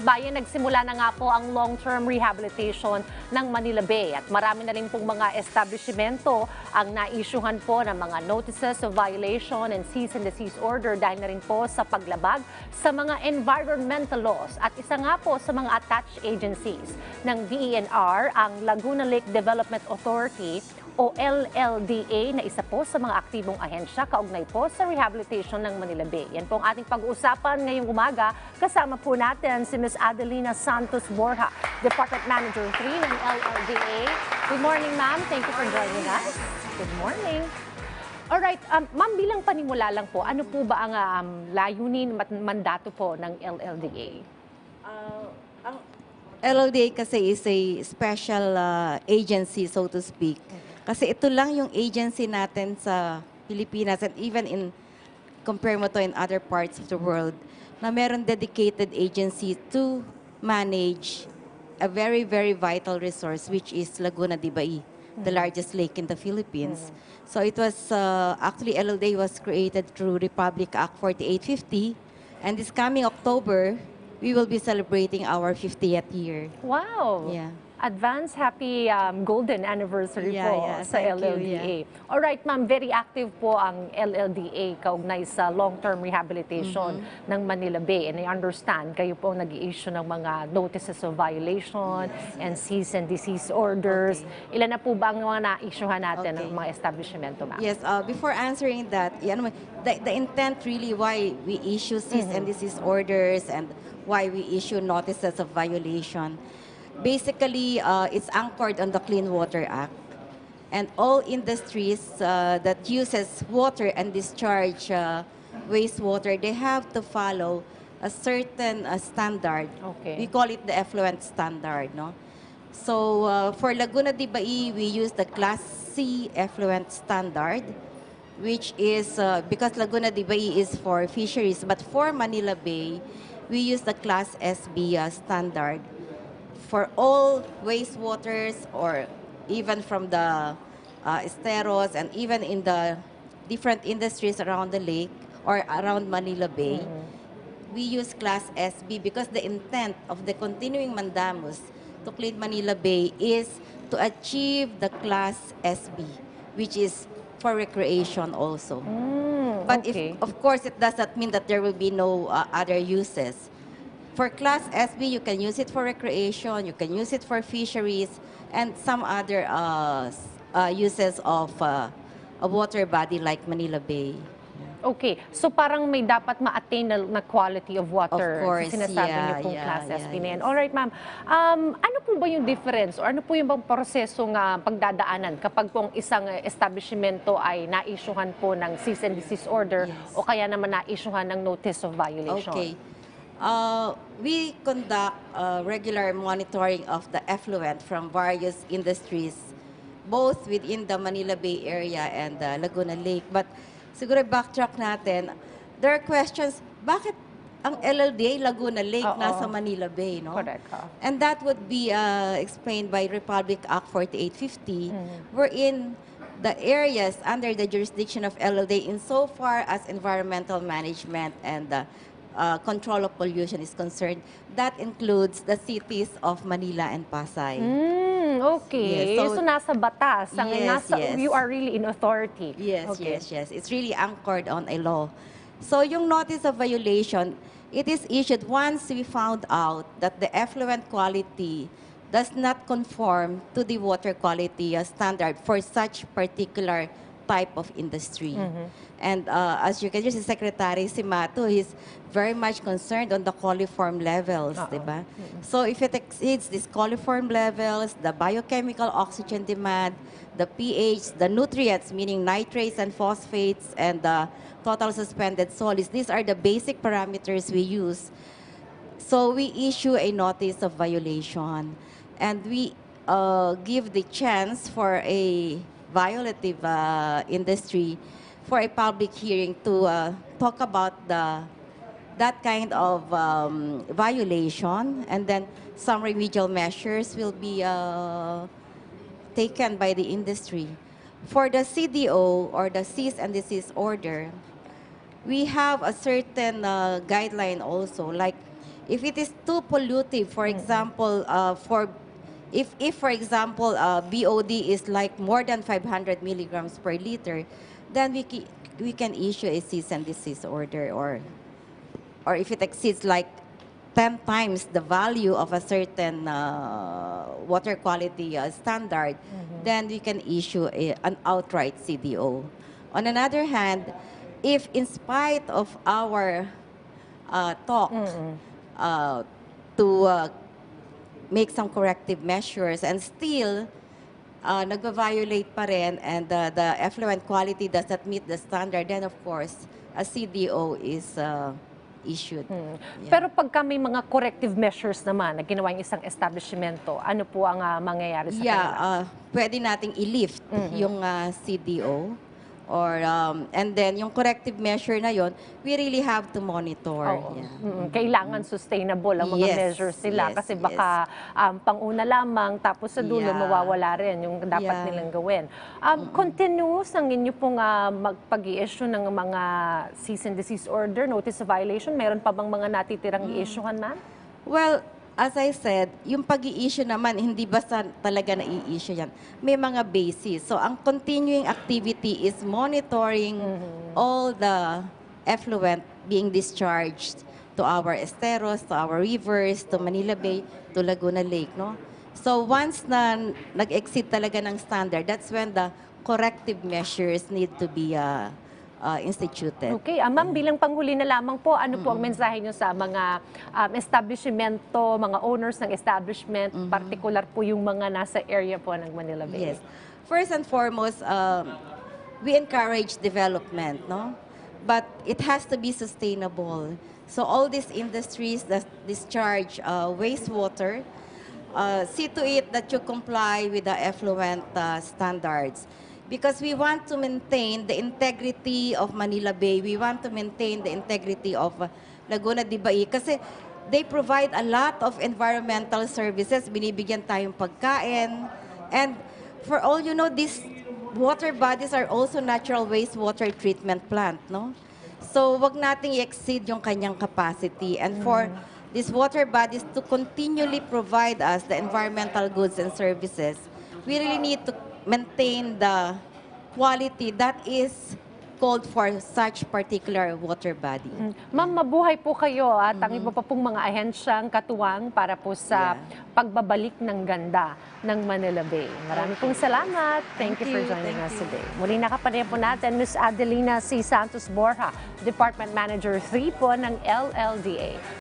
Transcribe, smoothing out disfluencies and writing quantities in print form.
Bayan, nagsimula na nga po ang long-term rehabilitation ng Manila Bay at marami na rin pong mga establishmento ang naisyuhan po ng mga notices of violation and cease and desist order dahil na rin po sa paglabag sa mga environmental laws. At isa nga po sa mga attached agencies ng DENR, ang Laguna Lake Development Authority o LLDA na isa po sa mga aktibong ahensya kaugnay po sa rehabilitation ng Manila Bay. Yan po ang ating pag-uusapan ngayong umaga. Kasama po natin si Ms. Adelina Santos Borja, Department Manager 3 ng LLDA. Good morning, ma'am. Thank you for joining us. Good morning. Alright, ma'am, bilang panimula lang po, ano po ba ang layunin at mandato po ng LLDA? Ang LLDA kasi is a special agency, so to speak. Kasi ito lang yung agency natin sa Pilipinas and even in compare mo to in other parts of the world na meron dedicated agency to manage a very, very vital resource which is Laguna de Bay, the largest lake in the Philippines. So it was, actually LLDA was created through Republic Act 4850 and this coming October, we will be celebrating our 50th year. Wow! Yeah. Advance happy golden anniversary po sa LLDA. Alright, ma'am, very active po ang LLDA kaugnay sa long-term rehabilitation ng Manila Bay. And I understand, kayo po nag-i-issue ng mga notices of violation and cease and desist orders. Ilan na po ba ang mga na-issuehan natin ng mga establishmento, ma'am? Yes, before answering that, the intent really why we issue cease and desist orders and why we issue notices of violation. Basically, it's anchored on the Clean Water Act. And all industries that uses water and discharge wastewater, they have to follow a certain standard. Okay. We call it the effluent standard. No? So for Laguna de Bay, we use the Class C effluent standard, which is, because Laguna de Bay is for fisheries, but for Manila Bay, we use the Class SB standard. For all wastewaters or even from the esteros and even in the different industries around the lake or around Manila Bay, we use Class SB because the intent of the continuing mandamus to clean Manila Bay is to achieve the Class SB, which is for recreation also. But of course, it does not mean that there will be no other uses. For Class SB, you can use it for recreation, you can use it for fisheries, and some other uses of a water body like Manila Bay. Okay, so parang may dapat ma-attain na quality of water. Of course, sinasabi niyo pong Class SB na yan. Alright, ma'am. Ano po ba yung difference or ano po yung bang prosesong pagdadaanan kapag pong isang establishmento ay na-issuehan po ng cease and desist order o kaya naman na-issuehan ng notice of violation? Okay. We conduct regular monitoring of the effluent from various industries, both within the Manila Bay area and the Laguna Lake. But siguro backtrack natin, there are questions, bakit ang LLDA Laguna Lake nasa Manila Bay? No? Correct. And that would be explained by Republic Act 4850, wherein the areas under the jurisdiction of LLDA insofar as environmental management and control of pollution is concerned, that includes the cities of Manila and Pasay. Okay. Yes, so nasa batas. Yes. You are really in authority. Yes, Okay. yes. It's really anchored on a law. So yung notice of violation, it is issued once we found out that the effluent quality does not conform to the water quality standard for such particular type of industry. And as you can see, si Secretary Simato is very much concerned on the coliform levels, diba? So if it exceeds these coliform levels, the biochemical oxygen demand, the pH, the nutrients, meaning nitrates and phosphates, and the total suspended solids, these are the basic parameters we use. So we issue a notice of violation, and we give the chance for a violative industry for a public hearing to talk about that kind of violation, and then some remedial measures will be taken by the industry. For the CDO or the cease and desist order, we have a certain guideline also, like If it is too pollutive, for example, if for example, BOD is like more than 500 milligrams per liter, then we can issue a cease and desist order, or if it exceeds like 10 times the value of a certain water quality standard, then we can issue an outright CDO. On another hand, if in spite of our talk to make some corrective measures and still nagva-violate pa rin and the effluent quality does not meet the standard, then of course, a CDO is issued. Yeah. Pero pagka may mga corrective measures naman na ginawa yung isang establishmento, ano po ang mangyayari sa kanila? Pwede nating i-lift yung CDO. Or, and then, yung corrective measure na yon, we really have to monitor. Oo. Yeah. Kailangan sustainable ang mga measures nila kasi baka pang-una lamang tapos sa dulo mawawala rin yung dapat nilang gawin. Continuous ang inyo pong magpag-i-issue ng mga cease and desist order, notice of violation? Meron pa bang mga natitirang i-issuehan, ma'am? Well, as I said, yung pag-i-issue naman, hindi basta talaga na-i-issue yan. May mga basis. So, ang continuing activity is monitoring all the effluent being discharged to our esteros, to our rivers, to Manila Bay, to Laguna Lake, no? So, once na nag-exceed talaga ng standard, that's when the corrective measures need to be instituted. Okay, ma'am, bilang panghuli na lamang po, ano po ang mensahe niyo sa mga establishmento, mga owners ng establishment, particular po yung mga nasa area po ng Manila Bay? Yes. First and foremost, we encourage development, no? But it has to be sustainable. So all these industries that discharge wastewater, see to it that you comply with the effluent standards. Because we want to maintain the integrity of Manila Bay. We want to maintain the integrity of Laguna de Bay. Kasi they provide a lot of environmental services. Binibigyan tayong pagkain. And for all you know, these water bodies are also natural wastewater treatment plant, no? So wag nating i-exceed yung kanyang capacity. And for these water bodies to continually provide us the environmental goods and services, we really need to maintain the quality that is called for such particular water body. Ma'am, mabuhay po kayo at ang iba pa pong mga ahensyang katuwang para po sa pagbabalik ng ganda ng Manila Bay. Marami pong salamat. Thank you for joining us today. Muli nakapanaya po natin Ms. Adelina C. Santos Borja, Department Manager 3 po ng LLDA.